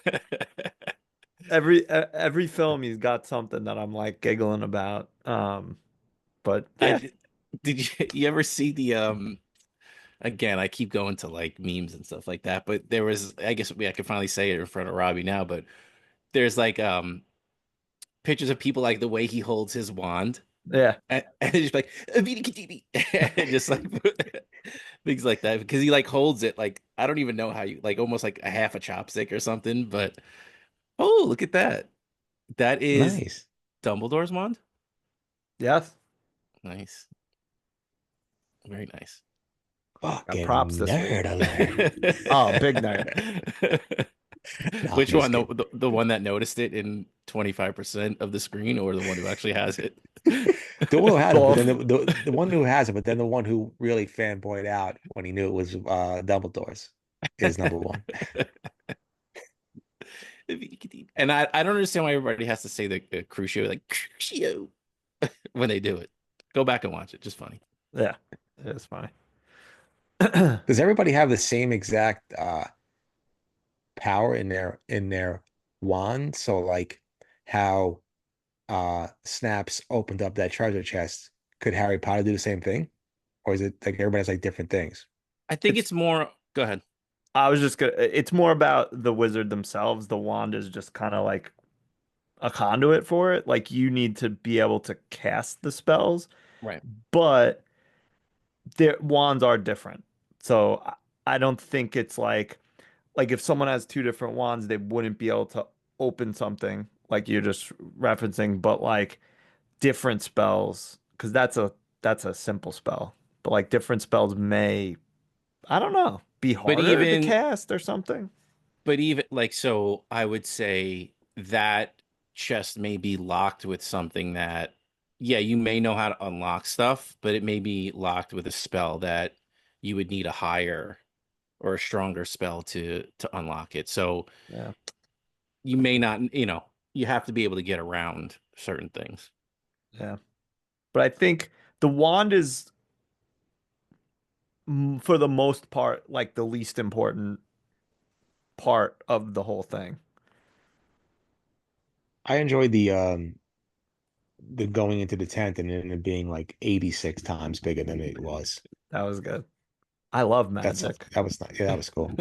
every film he's got something that I'm like giggling about. But yeah. I did you ever see the again, I keep going to like memes and stuff like that, but there was, I guess I can finally say it in front of Robbie now, but there's like pictures of people like the way he holds his wand Yeah. and it's just like "Aviti Kedaviti," and just like things like that because he like holds it like I don't even know how you like almost like a half a chopstick or something, but oh, look at that. That is Nice. Dumbledore's wand. Yes. Nice. Very nice. Got props Fucking this week. nerd alert. Oh, big nerd. No, I'm Which just one? kidding. The one that noticed it in 25% of the screen, or the one who actually has it? The one who had it, but then Both. the one who has it, but then the one who really fanboyed out when he knew it was Dumbledore's is number one. And I don't understand why everybody has to say the Crucio like Crucio when they do it. Go back and watch it. Just funny. Yeah, it is funny. Does everybody have the same exact power in their wand? So like how Snaps opened up that treasure chest, could Harry Potter do the same thing? Or is it like everybody has like different things? I think It's it's more. Go ahead. I was just gonna it's more about the wizard themselves. The wand is just kind of like a conduit for it. Like you need to be able to cast the spells, Right. but their wands are different. So I don't think it's like if someone has two different wands, they wouldn't be able to open something like you're just referencing, but like different spells, because that's a simple spell. But like different spells may, I don't know, be But harder to even cast or something. but even like so I would say that chest may be locked with something that yeah, you may know how to unlock stuff, but it may be locked with a spell that you would need a higher or a stronger spell to unlock it. So Yeah. you may not, you have to be able to get around certain things. Yeah. But I think the wand is for the most part like the least important part of the whole thing. I enjoyed the going into the tent and then it being like 86 times bigger than it was. That was good. I love That's magic. that was not, yeah, that was cool.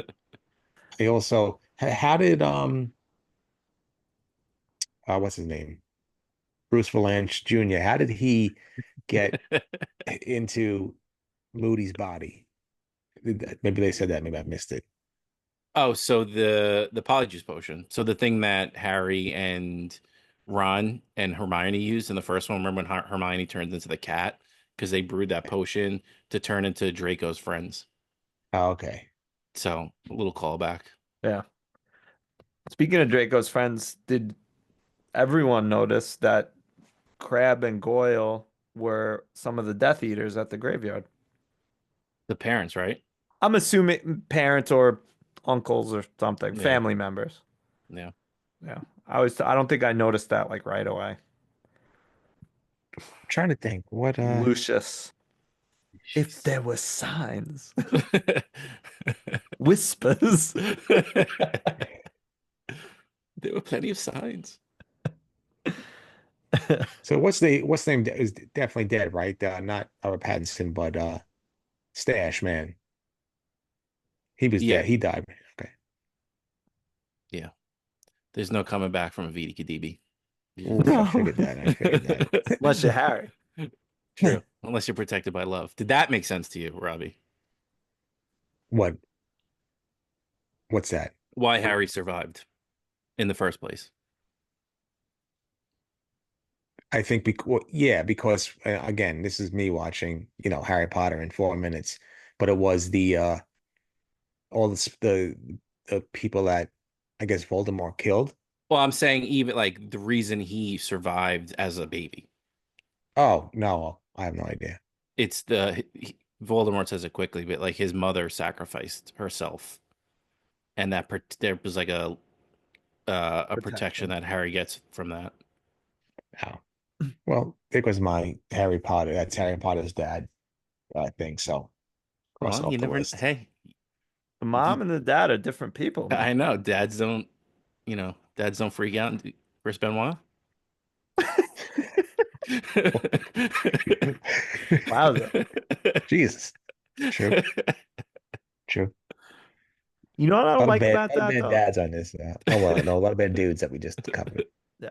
I also how did what's his name? Bruce Valanche Jr. How did he get into Moody's body? Maybe they said that, maybe I missed it. Oh, so the polyjuice potion. So the thing that Harry and Ron and Hermione used in the first one. Remember when Hermione turns into the cat because they brewed that potion to turn into Draco's friends. Oh, okay. So a little callback. Yeah. Speaking of Draco's friends, did everyone notice that Crab and Goyle were some of the Death Eaters at the graveyard? The parents, right? I'm assuming parents or uncles or something, Yeah, family members. yeah. Yeah. I don't think I noticed that like right away. I'm trying to think what Lucius. If there were signs, whispers. There were plenty of signs. so what's the name is definitely dead, right? Not Robert Pattinson, but Stash man. He was Yeah, dead. He died. Okay. yeah. There's no coming back from a Vidi Kedavra. Oof, I No. figured that. I figured Unless you're Harry. True. Unless you're protected by love. Did that make sense to you, Robbie? What what's that? Why Harry survived in the first place? I think because yeah, because again, this is me watching, Harry Potter in 4 minutes, but it was the all the people that I guess Voldemort killed. Well, I'm saying even like the reason he survived as a baby. Oh, no, I have no idea. It's Voldemort says it quickly, but like his mother sacrificed herself, and there was like a protection Protection. that Harry gets from that. Oh. Well, it was my Harry Potter. That's Harry Potter's dad, I think. So cross it Well, off you the never. list. Hey, The mom and the dad are different people, man. I know dads don't freak out for Benoit. Wowza. Jesus. True. True. You know what I A don't lot of like bad, about a lot of that bad though? dads on this. Oh well, no, a lot of bad dudes that we just covered. Yeah.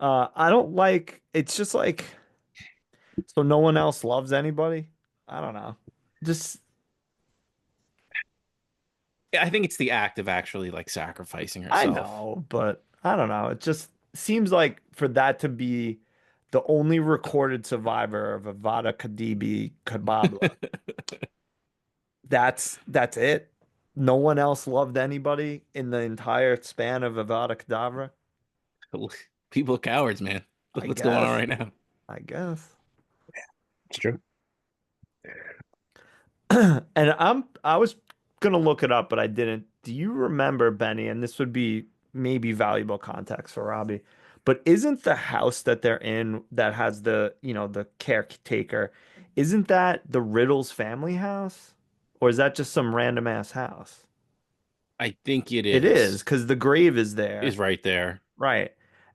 I don't like it's just like so no one else loves anybody. I don't know. Just I think it's the act of actually like sacrificing I herself. know, but I don't know. It just seems like for that to be the only recorded survivor of Avada Kedavra, that's it. No one else loved anybody in the entire span of Avada Kedavra. People are cowards, man. I Look what's going on guess. right now. I guess. It's true. And I was gonna look it up, but I didn't. Do you remember, Benny? And this would be maybe valuable context for Robbie. But isn't the house that they're in that has the caretaker, Isn't that the Riddles family house? Or is that just some random ass house? I think it It is, is. because the grave is Is there. right there. Right.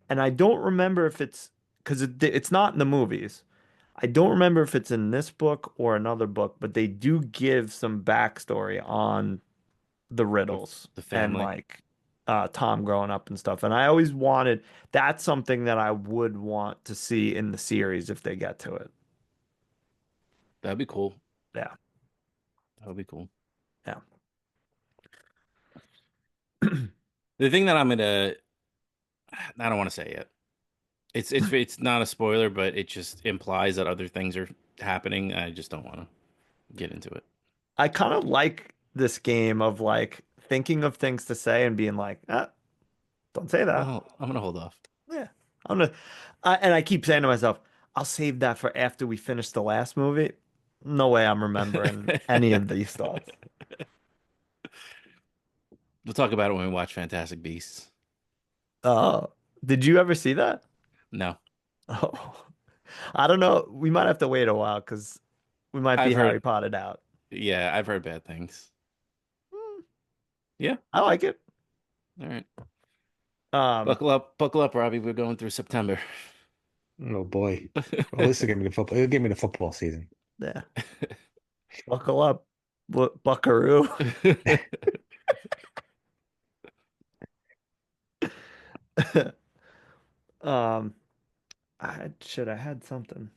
And I don't remember if it's because it's not in the movies. I don't remember if it's in this book or another book, but they do give some backstory on the The, Riddles the and family. like Tom growing up and stuff. And I always wanted that's something that I would want to see in the series if they get to it. That'd be cool. Yeah. That would be cool. Yeah. The thing that I don't want to say it. It's not a spoiler, but it just implies that other things are happening. I just don't want to get into it. I kind of like this game of like thinking of things to say and being like, don't say that. Well, I'm gonna hold off. Yeah. I'm gonna, and I keep saying to myself, I'll save that for after we finish the last movie. No way I'm remembering any of these thoughts. We'll talk about it when we watch Fantastic Beasts. Did you ever see that? No, Oh, I don't know. We might have to wait a while because we might be I've heard. Harry Pottered out. Yeah, I've heard bad things. Hmm, Yeah. I like it. All right. Um, Buckle up, Robbie. We're going through September. Oh boy. Well, this will give me the football. It'll give me the football season. yeah. Buckle up, Buckaroo. Um, I had something.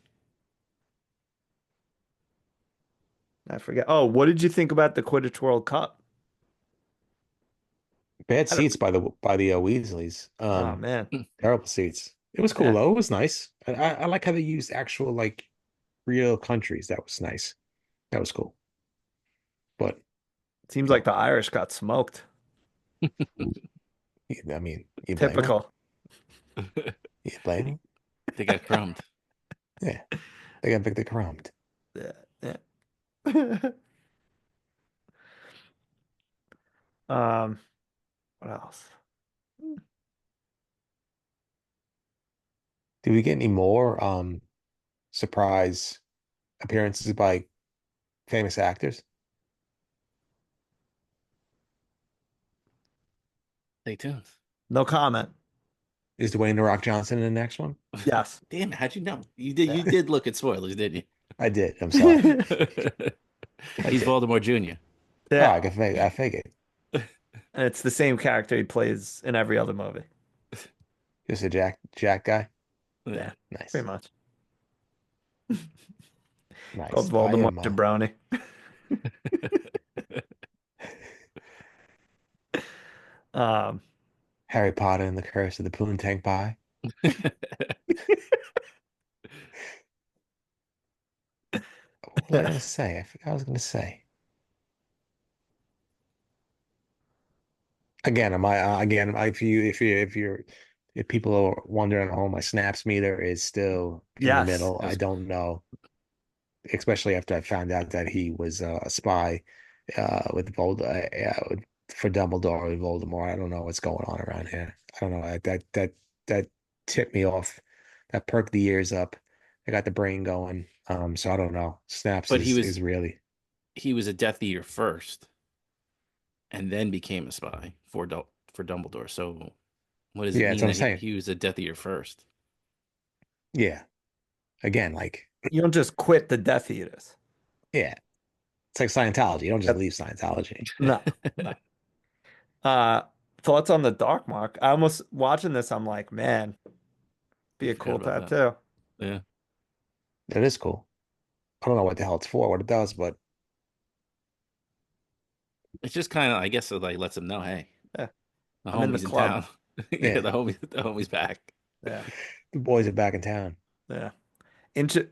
I forget. Oh, what did you think about the Quidditch World Cup? Bad I don't, seats by the Weasleys. oh man. Terrible seats. It was cool Yeah. though. It was nice. I like how they used actual like real countries. That was nice. That was cool. But Seems you like know, the Irish got smoked. I mean, you blame them? Typical. You blame them? They got crumbed. Yeah, they got Victor crumbed. Yeah. Yeah. Um, what else? Do we get any more surprise appearances by famous actors? Stay tuned. No comment. Is Dwayne The Rock Johnson in the next one? Yes. Damn it! How'd you know? You did. You did look at spoilers, didn't I did. I'm you? sorry. He's Voldemort Jr. Oh, Yeah. I figured. And it's the same character he plays in every other movie. Just a Jack guy. Yeah, Nice. pretty much. Nice. Called Voldemort Jabroni. Um, Harry Potter and the Curse of the Poontang Pie. What was I gonna say? I forgot what I was gonna say. Again, if people are wondering at home, my snaps meter is still in the yes. middle. I don't know, especially after I found out that he was a spy for Dumbledore with Voldemort. I don't know what's going on around here. I don't know. That tipped me off. That perked the ears up. I got the brain going. So I don't know. Snaps But is really. he was a Death Eater first, and then became a spy for Dumbledore. So, what does it Yeah, that's mean what I'm that saying. he was a Death Eater first? Yeah. Again, like, You don't just quit the Death Eaters. yeah. It's like Scientology. You don't just leave Scientology. No. No. Uh, Thoughts on the Dark Mark? I almost watching this, I'm like, man, be I a forgot cool about that. tattoo. Yeah. That is cool. I don't know what the hell it's for, what it does, but It's just kind of, I guess, it like lets him know, hey, Yeah. the I'm in the homie's in club. town. Yeah. The homie's back. Yeah. the boys are back in town. Yeah. Inter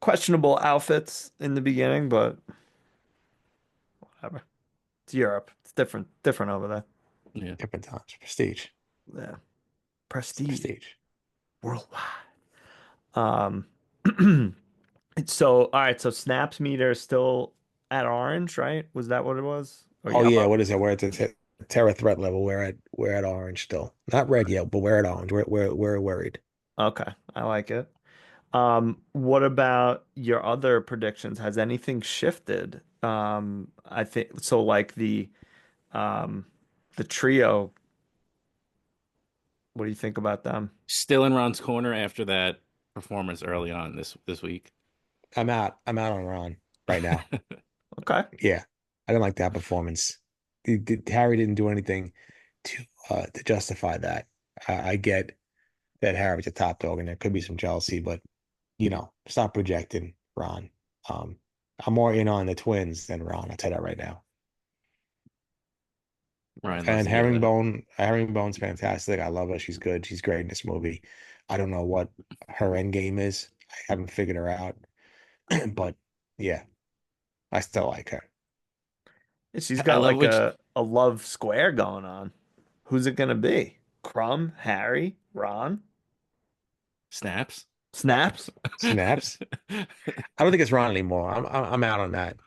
Questionable outfits in the beginning, but whatever. It's Europe. It's different over there. Yeah. Different times. Prestige. Yeah. It's Prestige prestige. worldwide. Um, so all right, so Snaps meter is still at orange, right? Was that what it was? Or Oh yeah, yellow? what is it? We're at the terror threat level. We're at orange still. Not red yet, but we're at orange. We're worried. Okay, I like it. What about your other predictions? Has anything shifted? I think so. Like um, the trio. What do you think about them? Still in Ron's corner after that performance early on this week. I'm out. I'm out on Ron right now. Okay. Yeah, I didn't like that performance. Harry didn't do anything to justify that. I get that Harry's a top dog and there could be some jealousy, but stop projecting Ron. Um, I'm more in on the twins than Ron. I'll tell you that right now. Ryan loves And to hear that. Herringbone's fantastic. I love her. She's good. She's great in this movie. I don't know what her end game is. I haven't figured her out, but yeah, I still like her. She's I got love like which a love square going on. Who's it gonna be? Crumb, Harry, Ron, snaps. Snaps? Snaps. I don't think it's Ron anymore. I'm out on that.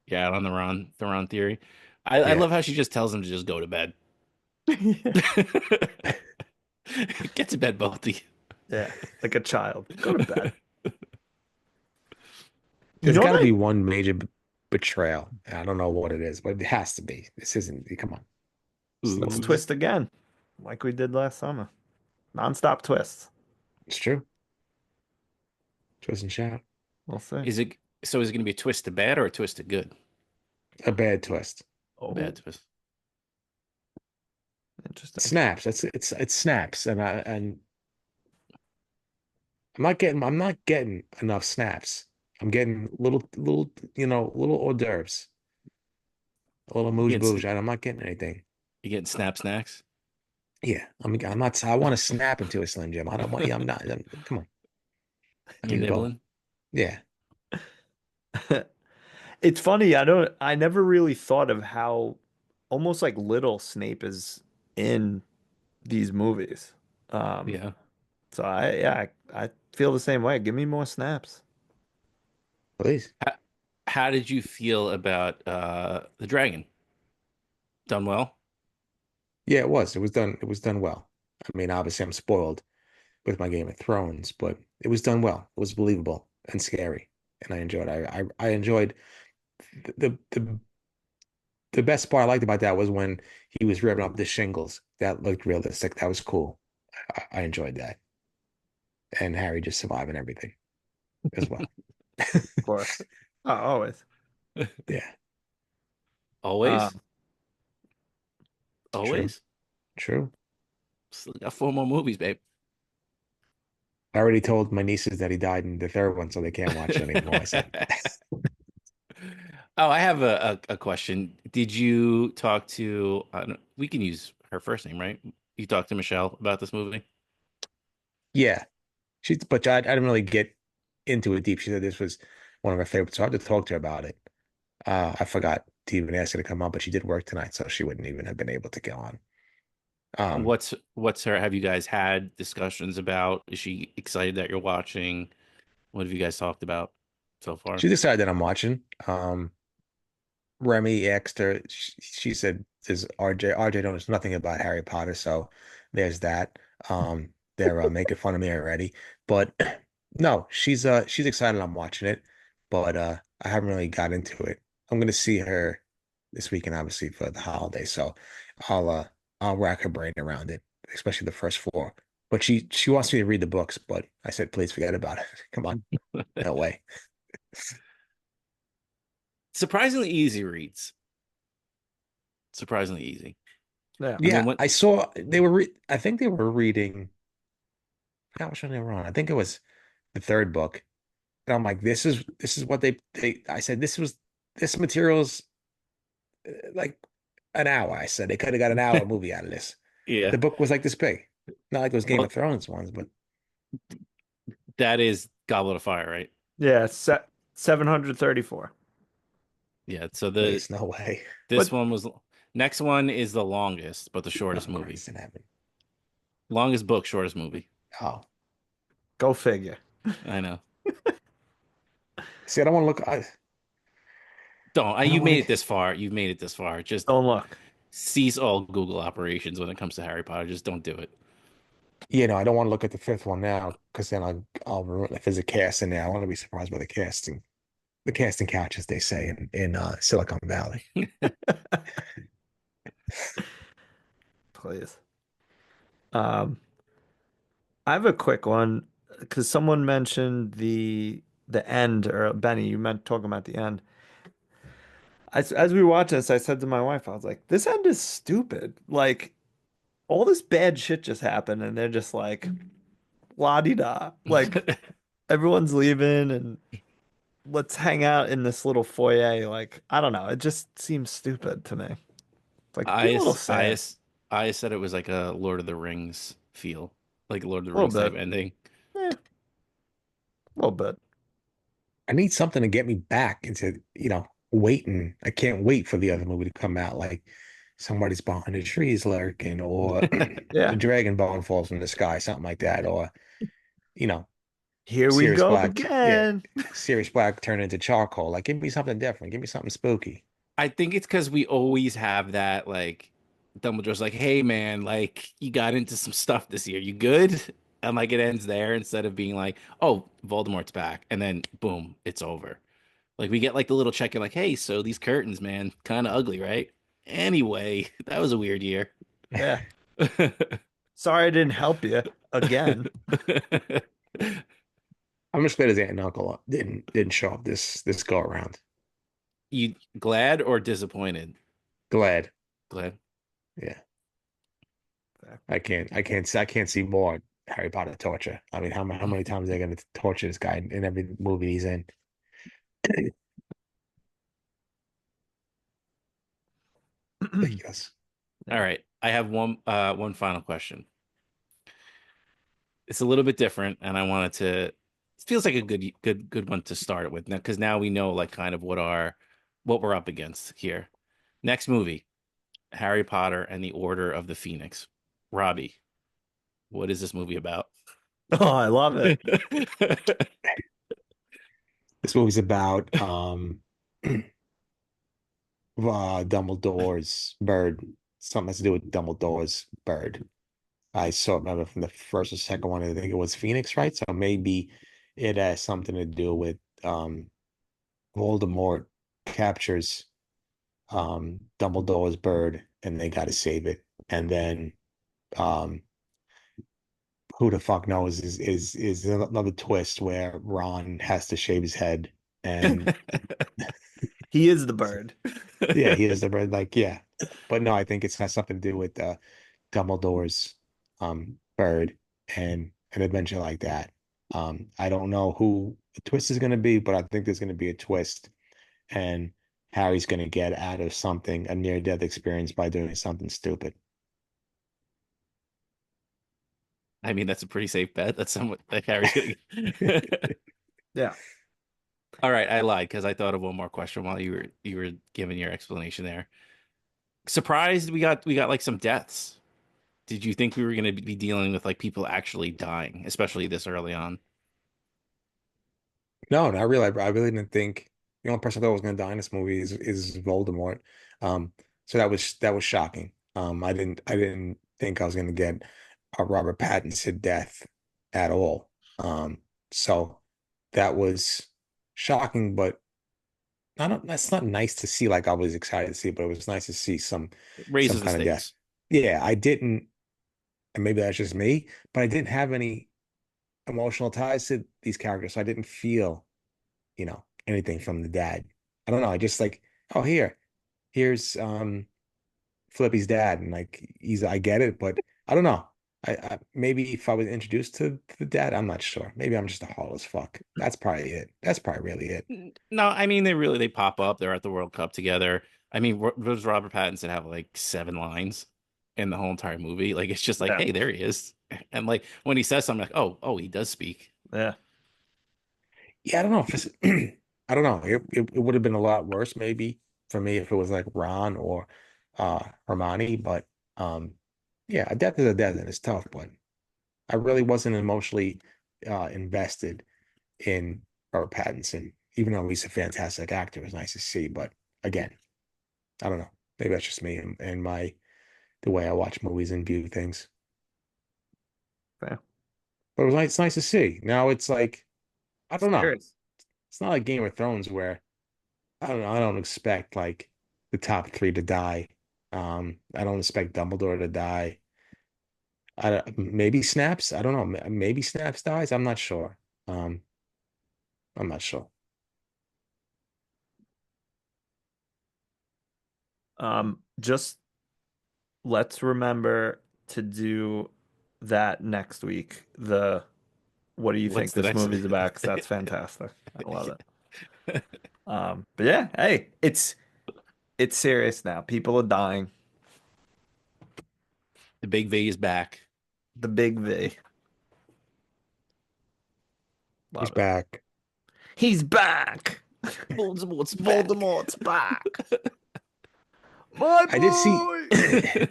Yeah, on the Ron theory. I Yeah. love how she just tells him to just go to bed. Get to bed, both of you. Yeah, like a child. Go to bed. You There's know got what to I be one major betrayal. I don't know what it is, but it has to be. This isn't. Come on. let's Ooh. twist again, like we did last summer. Non-stop twists. It's true. Twist and shout. We'll see. Is it so? Is it going to be a twist to bad or a twist to good? A bad twist. A Oh, bad twist. interesting. Snaps. It's snaps, and I'm not getting enough snaps. I'm getting little hors d'oeuvres, a little You mouge getting bouge, and I'm not getting anything. you getting snap snacks? Yeah, I'm not. I want to snap into a Slim Jim. I don't want. Yeah, I'm not. Come on, I You need both. nibbling? Yeah, It's funny, I never really thought of how almost like little Snape is in these movies. Um, Yeah. so I feel the same way. Give me more snaps. please. How, how did you feel about the dragon? Done well? Yeah, it was. It was done. It was done well. I mean, obviously, I'm spoiled with my Game of Thrones, but it was done well. It was believable and scary, and I enjoyed. I enjoyed the best part I liked about that was when he was ripping up the shingles. That looked realistic. That was cool. I enjoyed that, and Harry just surviving everything as well. Of course. Oh, always. Yeah, Always? Um, true, Always? true. Still got four more movies, babe. I already told my nieces that he died in the third one, so they can't watch it anymore. I said, Oh, I have a question. Did you talk to, we can use her first name, right? You talked to Michelle about this movie? yeah, but I didn't really get into it deep. She said this was one of her favorites, so I had to talk to her about it. I forgot to even ask her to come on, but she did work tonight, so she wouldn't even have been able to get on. Um, What's her, have you guys had discussions about? Is she excited that you're watching? What have you guys talked about so far? she decided that I'm watching. Remy asked her, she said, "There's RJ. RJ knows nothing about Harry Potter, so there's that." They're making fun of me already, but no, she's excited I'm watching it, but I haven't really got into it. I'm gonna see her this weekend, obviously for the holiday, so I'll uh I'll rack her brain around it, especially the first four. But she wants me to read the books, but I said, please forget about it. Come on, no way. Surprisingly easy reads. Surprisingly easy. yeah. I mean, Yeah, when I saw I think they were reading. I forgot which one they were on. I think it was the third book. And I'm like, this is what they I said this material's like an hour. I said they could have got an hour movie out of this. yeah. The book was like this big. Not like those Game Well, of Thrones ones, but that is Goblet of Fire, right? Yeah, 734. Yeah. So please, no way. this But one was next one is the longest, but the Oh, shortest movie. Christ in heaven. Longest book, shortest movie. Oh. go figure. I know. See, I don't want to look Don't. I don't You want made to it this far. You've made it this far. Just Don't look. cease all Google operations when it comes to Harry Potter. Just don't do it. I don't want to look at the fifth one now because then I'll ruin if there's a cast in there. I want to be surprised by the casting couch, as they say in Silicon Valley. Please. Um, I have a quick one because someone mentioned the end, or Benny, you meant talking about the end. As we were watching this, I said to my wife, I was like, "This end is stupid. Like all this bad shit just happened, and they're just like, la di da. Like everyone's leaving, and let's hang out in this little foyer. Like I don't know, it just seems stupid to me. It's like be a I little s- I sad, s- I said it was like a Lord of the Rings feel, like a Lord of the a little Rings type bit, ending. a little bit. I need something to get me back into, waiting. I can't wait for the other movie to come out. Like somebody's behind the trees lurking, or the Yeah, dragon bone falls from the sky, something like that, or you know, here we Sirius go Black, yeah, again. Sirius Black turned into charcoal. Like, give me something different. Give me something spooky. I think it's because we always have that like Dumbledore's like, hey man, like you got into some stuff this year. You good? And like it ends there instead of being like, oh, Voldemort's back, and then boom, it's over. Like we get like the little check in, like, hey, so these curtains, man, kind of ugly, right? Anyway, that was a weird year. Yeah, sorry I didn't help you again. I'm just glad his aunt and uncle didn't show up this go around. You glad or disappointed? Glad. Glad. Yeah. I can't see more Harry Potter torture. I mean, how many times are they going to torture this guy in every movie he's in? Ridiculous. All Yeah. right. I have one final question. It's a little bit different, and I wanted to. It feels like a good one to start with now because now we know like kind of what we're up against here. Next movie, Harry Potter and the Order of the Phoenix. Robbie, what is this movie about? Oh, I love it. This movie's about Dumbledore's bird. Something has to do with Dumbledore's bird. I saw remember from the first or second one, I think it was Phoenix, right? So maybe it has something to do with Voldemort captures Dumbledore's bird and they gotta save it. And then um who the fuck knows is another twist where Ron has to shave his head and He is the bird. yeah, he is the bird, like yeah. But no, I think it's has something to do with Dumbledore's bird and an adventure like that. I don't know who the twist is going to be, but I think there's going to be a twist, and Harry's going to get out of something, a near-death experience by doing something stupid. I mean, that's a pretty safe bet. That's somewhat that Harry's gonna. Yeah. All right, I lied because I thought of one more question while you were giving your explanation there. Surprised we got like some deaths. Did you think we were going to be dealing with like people actually dying, especially this early on? No, not really. I really didn't think the only person I thought was going to die in this movie is Voldemort. So that was shocking. I didn't think I was going to get a Robert Pattinson death at all. So that was shocking, but I don't. That's not nice to see. Like I was excited to see, but it was nice to see It some raises the kind of death. stakes. Yeah, I didn't, and maybe that's just me, but I didn't have any emotional ties to these characters, so I didn't feel anything from the dad. I don't know. I just like, oh, here's Flippy's dad, and like I get it, but I don't know. I maybe if I was introduced to the dad, I'm not sure. Maybe I'm just a hall as fuck. That's probably it. That's probably really it. No, I mean they pop up. They're at the World Cup together. I mean, does Robert Pattinson have like seven lines in the whole entire movie? Like it's just like, Yeah. hey, there he is. And like when he says something, like, oh, he does speak. Yeah. Yeah, I don't know if it's, I don't know. It would have been a lot worse maybe for me if it was like Ron or Hermione, but yeah, a death is a death and it's tough, but I really wasn't emotionally invested in Robert Pattinson, even though he's a fantastic actor. It's nice to see, but again, I don't know. Maybe that's just me and my the way I watch movies and view things. Yeah. But it's nice to see. Now it's like, I don't know. Serious. It's not like Game of Thrones where I don't know. I don't expect like the top three to die. I don't expect Dumbledore to die. Maybe Snaps. I don't know. Maybe Snaps dies. I'm not sure. Um, I'm not sure. Just let's remember to do that next week. What do you What's think the this next movie's about? 'Cause that's fantastic. I love it. But yeah, hey, it's serious now. People are dying. The big V is back. The big V. He's Love it. back. He's back. Voldemort's Voldemort's back. My boy. I did see.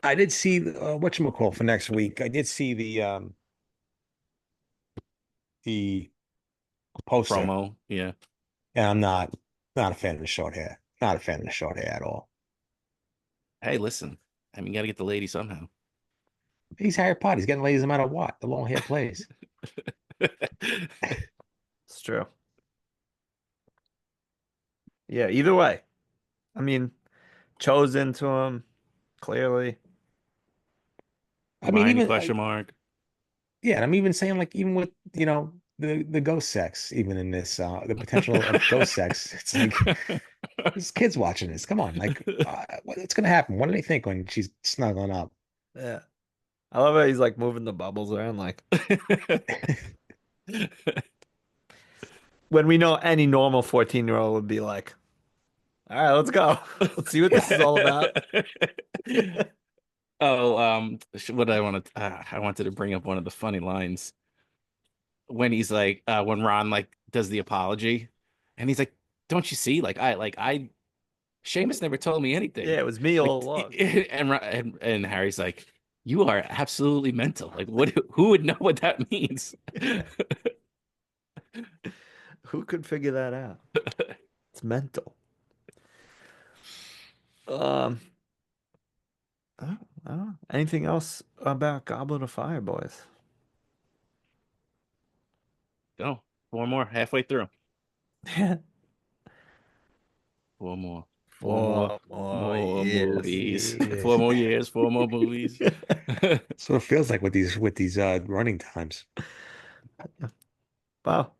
I did see whatchamacall for next week. I did see the poster, Promo, yeah. and I'm not a fan of the short hair. Not a fan of the short hair at all. Hey, listen. I mean, you got to get the lady somehow. He's Harry Potter. He's getting ladies no matter what. The long hair plays. It's true. Yeah, either way. I mean, chosen to him, clearly. I mean, Hermione even question mark. yeah, and I'm even saying like even with the ghost sex, even in this the potential of ghost sex, it's like there's kids watching this. Come on, like what's gonna happen? What do they think when she's snuggling up? Yeah. I love how he's like moving the bubbles around. Like when we know any normal 14-year-old would be like, all right, let's go. Let's see what this is all about. Oh, what I wanted to bring up one of the funny lines when he's like, when Ron like does the apology, and he's like, "Don't you see? I Seamus never told me anything." Yeah, it was me all along. And Harry's like, "You are absolutely mental. Like, who would know what that means?" Who could figure that out? It's mental. I don't know. Anything else about Goblet of Fire, boys? Go. Four more, halfway through. Yeah. Four more. Four More years. movies. Yes. 4 more years, 4 more movies. So it feels like with these running times. Wow.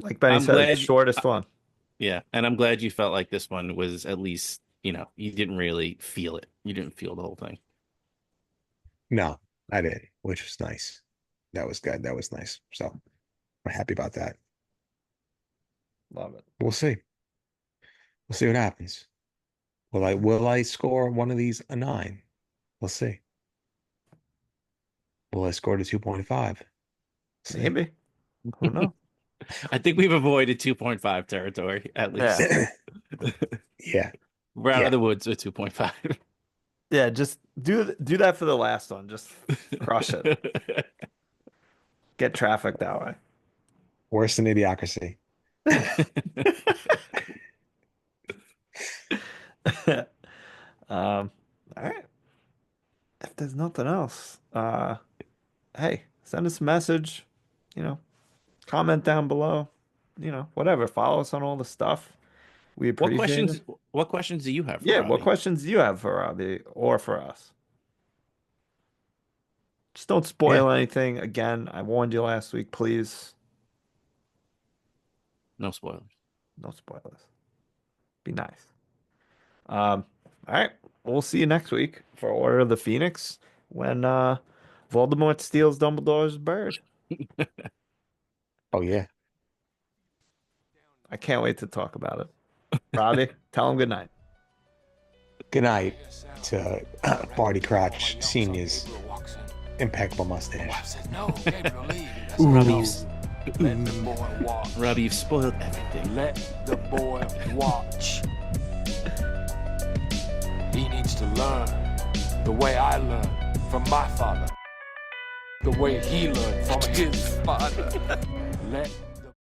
Like Benny I'm said, glad it's shortest one. Yeah, and I'm glad you felt like this one was at least, you didn't really feel it. You didn't feel the whole thing. No, I did, which was nice. That was good. That was nice. So we're happy about that. Love it. We'll see. We'll see what happens. Will I score one of these a 9? We'll see. Will I score to 2.5? Maybe. Who knows? I think we've avoided 2.5 territory, at least. Yeah. Yeah. We're out Yeah. of the woods with 2.5. Yeah, just do that for the last one. Just crush it. Get traffic that way. Worse than Idiocracy. All right. If there's nothing else, hey, send us a message, comment down below, whatever. Follow us on all the stuff. We appreciate it. What questions do you have for Yeah, Robbie? what questions do you have for Robbie or for us? Just don't spoil anything. Again, I warned you last week, please. No spoilers. No spoilers. Be nice. All right. We'll see you next week for Order of the Phoenix when Voldemort steals Dumbledore's bird. Oh, yeah. I can't wait to talk about it. Robbie, tell him good night. Good night to Barty Crouch Sr.'s impeccable mustache. Robbie, you've spoiled everything. Let the boy watch. He needs to learn the way I learned from my father. The way he learned from his father. Let